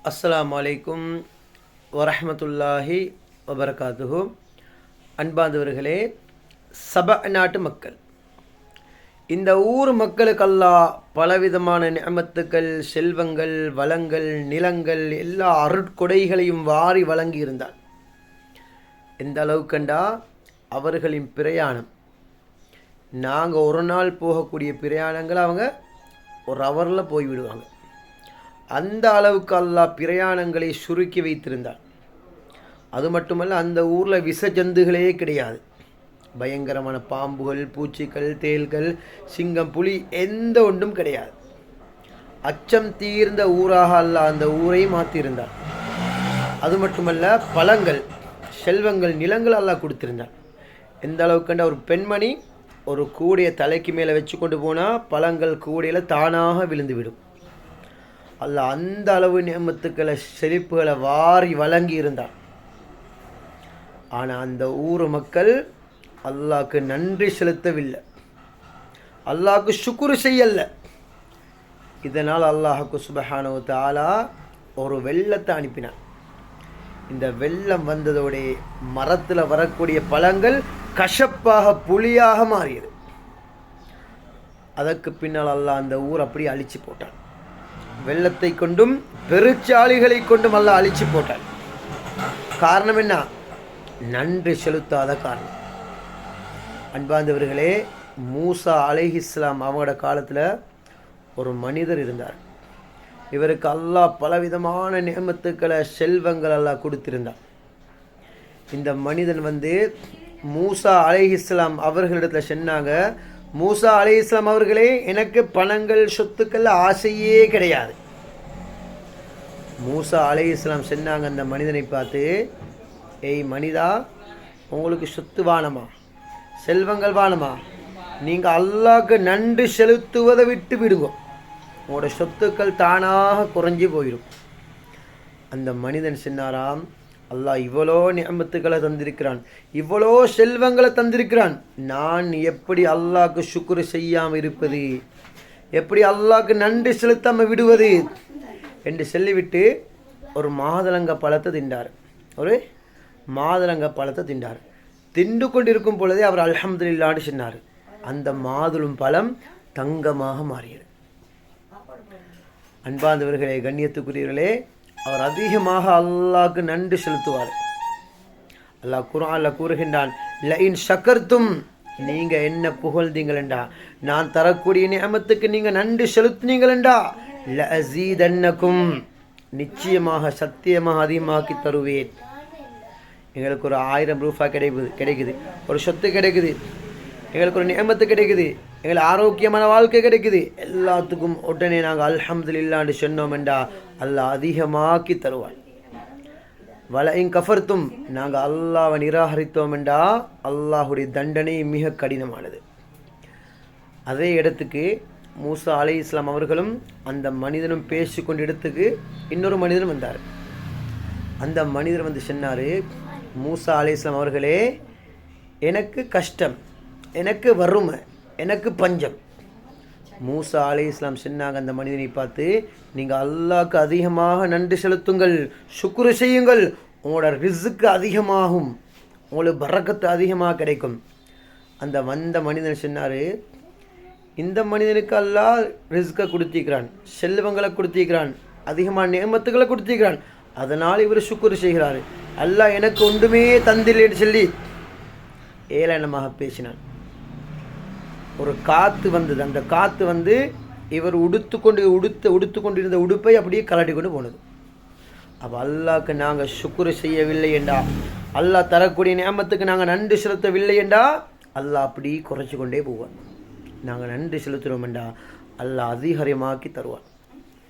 அஸ்ஸலாமு அலைக்கும் வரஹ்மத்துல்லாஹி வபரகாத்துஹு. அன்பார்ந்தவர்களே, சபா நாட்டு மக்கள், இந்த ஊர் மக்களுக்கு அல்லாஹ் பலவிதமான நிஅமத்துக்கள், செல்வங்கள், வளங்கள், நிலங்கள், எல்லா அருட்கொடைகளையும் வாரி வழங்கி இருந்தார். எந்த அளவுக்கண்டா அவர்களின் பிரயாணம், நாங்கள் ஒரு நாள் போகக்கூடிய பிரயாணங்கள் அவங்க ஒரு ஹவரில் போய்விடுவாங்க. அந்த அளவுக்கு அல்லாஹ் பிரயாணங்களை சுருக்கி வைத்திருந்தார். அது மட்டுமல்ல, அந்த ஊரில் விஷ ஜந்துகளே கிடையாது. பயங்கரமான பாம்புகள், பூச்சிகள், தேள்கள், சிங்கம், புலி எந்த ஒன்றும் கிடையாது. அச்சம் தீர்ந்த ஊராக அல்லாஹ் அந்த ஊரை மாற்றியிருந்தார். அது மட்டுமல்ல, பழங்கள், செல்வங்கள், நிலங்கள் அல்லாஹ் கொடுத்திருந்தார். எந்த அளவுக்குண்ட ஒரு பெண்மணி ஒரு கூடைய தலைக்கு மேலே வச்சு கொண்டு போனால் பழங்கள் கூடையில் தானாக விழுந்துவிடும். அல்லாஹ் அந்த அளவு நியமத்துக்களை, செழிப்புகளை வாரி வழங்கி இருந்தார். ஆனால் அந்த ஊர் மக்கள் அல்லாஹ்க்கு நன்றி செலுத்தவில்லை, அல்லாஹ்க்கு ஷுக்ரு செய்யல. இதனால் அல்லாஹ்க்கு சுப்ஹானஹு வ தஆலா ஒரு வெள்ளத்தை அனுப்பினார். இந்த வெள்ளம் வந்ததோடைய மரத்தில் வரக்கூடிய பழங்கள் கசப்பாக, புளியாக மாறியது. அதற்கு பின்னால் அல்லாஹ் அந்த ஊர் அப்படியே அழிச்சு போட்டான். வெள்ளத்தை கொண்டும் பெருச்சாளிகளை கொண்டும் அல்லாஹ் அழிச்சு போட்டான். காரணம் என்ன? நன்றி செலுத்தாத காரணம். அன்பார்ந்தவர்களே, மூசா அலைஹிஸ்ஸலாம் அவங்களோட காலத்தில் ஒரு மனிதர் இருந்தார். இவருக்கு அல்லாஹ் பலவிதமான நியமத்துக்களை, செல்வங்கள் எல்லாம் கொடுத்திருந்தார். இந்த மனிதன் மூசா அலைஹிஸ்ஸலாம் அவர்களிடத்தில் சொன்னாங்க, மூசா அலைஹிஸ்ஸலாம் அவர்களே, எனக்கு பணங்கள், சொத்துக்கள் ஆசையே கிடையாது. மூசா அலைஹிஸ்ஸலாம் சொன்னாங்க அந்த மனிதனை பார்த்து, ஏய் மனிதா, உங்களுக்கு சொத்து வானமா, செல்வங்கள் வானமா, நீங்கள் அல்லாஹ்க்கு நன்றி செலுத்துவதை விட்டு விடுங்க, உங்களோட சொத்துக்கள் தானாக குறைஞ்சி போயிடும். அந்த மனிதன் சொன்னாராம், அல்லாஹ் இவ்வளோ நியமத்துக்களை தந்திருக்கிறான், இவ்வளோ செல்வங்களை தந்திருக்கிறான், நான் எப்படி அல்லாஹ்க்கு ஷுக்ரு செய்யாமல் இருப்பது, எப்படி அல்லாஹ்க்கு நன்றி செலுத்தாமல் விடுவது என்று சொல்லிவிட்டு ஒரு மாதுளங்க பழத்தை தின்றார். ஒரு மாதுளங்க பழத்தை தின்றார். தின்று கொண்டிருக்கும் பொழுதே அவர் அல்ஹம்துலில்லாஹ்னு சொன்னார். அந்த மாதுளம் பழம் தங்கமாக மாறியது. அன்பார்ந்தவர்களே, கண்ணியத்துக்குரியவர்களே, அவர் அதிகமாக அல்லாஹ்க்கு நன்றி செலுத்துவார். அல்லாஹ் குர்ஆன்ல கூறுகின்றான், லஇன் ஷக்கர்தும், நீங்கள் என்ன புகழ்ந்தீங்களா, நான் தரக்கூடிய நியமத்துக்கு நீங்கள் நன்றி செலுத்தினீங்களா, லஅஸீதன்னகும், நிச்சயமாக சத்தியமாக அதிகமாக்கி தருவேன். எங்களுக்கு ஒரு 1000 ரூபாய் கிடைக்குது, ஒரு சொத்து கிடைக்குது, எங்களுக்கு ஒரு நியமத்து கிடைக்குது, எங்களுக்கு ஆரோக்கியமான வாழ்க்கை கிடைக்குது, எல்லாத்துக்கும் உடனே நாங்கள் அல்ஹம்துலில்லாஹ்னு சொன்னோம் என்றா அல்லாஹ் அதிகமாக்கி தருவான். வலஇன் கஃபர்தும், நாங்கள் அல்லாஹ்வை நிராகரித்தோம் என்றா அல்லாஹுடைய தண்டனை மிக கடினமானது. அதே இடத்துக்கு மூசா அலைஹிஸ்ஸலாம் அவர்களும் அந்த மனிதனும் பேசிக்கொண்ட இடத்துக்கு இன்னொரு மனிதனும் வந்தார். அந்த மனிதர் சொன்னார், மூசா அலைஹிஸ்ஸலாம் அவர்களே, எனக்கு கஷ்டம், எனக்கு வறுமை, எனக்கு பஞ்சம். மூசா அலைஹிஸ்ஸலாம் சொன்னாங்க அந்த மனிதனை பார்த்து, நீங்கள் அல்லாஹ்க்கு அதிகமாக நன்றி செலுத்துங்கள், ஷுக்ரு செய்யுங்கள், உங்களோட ரிஸ்க்கு அதிகமாகும், உங்களுக்கு பரக்கத்து அதிகமாக கிடைக்கும். அந்த வந்த மனிதன் சொன்னார், இந்த மனிதனுக்கு அல்லாஹ் ரிஸ்க்கை கொடுத்திருக்கிறான், செல்வங்களை கொடுத்திருக்கிறான், அதிகமான நியமத்துக்களை கொடுத்திருக்கிறான், அதனால் இவர் ஷுக்ரு செய்கிறார். அல்லாஹ் எனக்கு ஒன்றுமே தந்தில்லைன்னு சொல்லி ஏளனமாக பேசினான். ஒரு காற்று வந்தது. அந்த காற்று இவர் உடுத்து கொண்டிருந்த உடுப்பை அப்படியே கலட்டி கொண்டு போனது. அப்போ அல்லாஹ்க்கு நாங்கள் ஷுக்ரு செய்யவில்லை என்றா, அல்லாஹ் தரக்கூடிய நியமத்துக்கு நாங்கள் நன்றி செலுத்தவில்லை என்றா அல்லாஹ் அப்படி குறைச்சி கொண்டே போவான். நாங்கள் நன்றி செலுத்துகிறோம் என்றா அல்லாஹ் அதிகரமாக்கி தருவான்.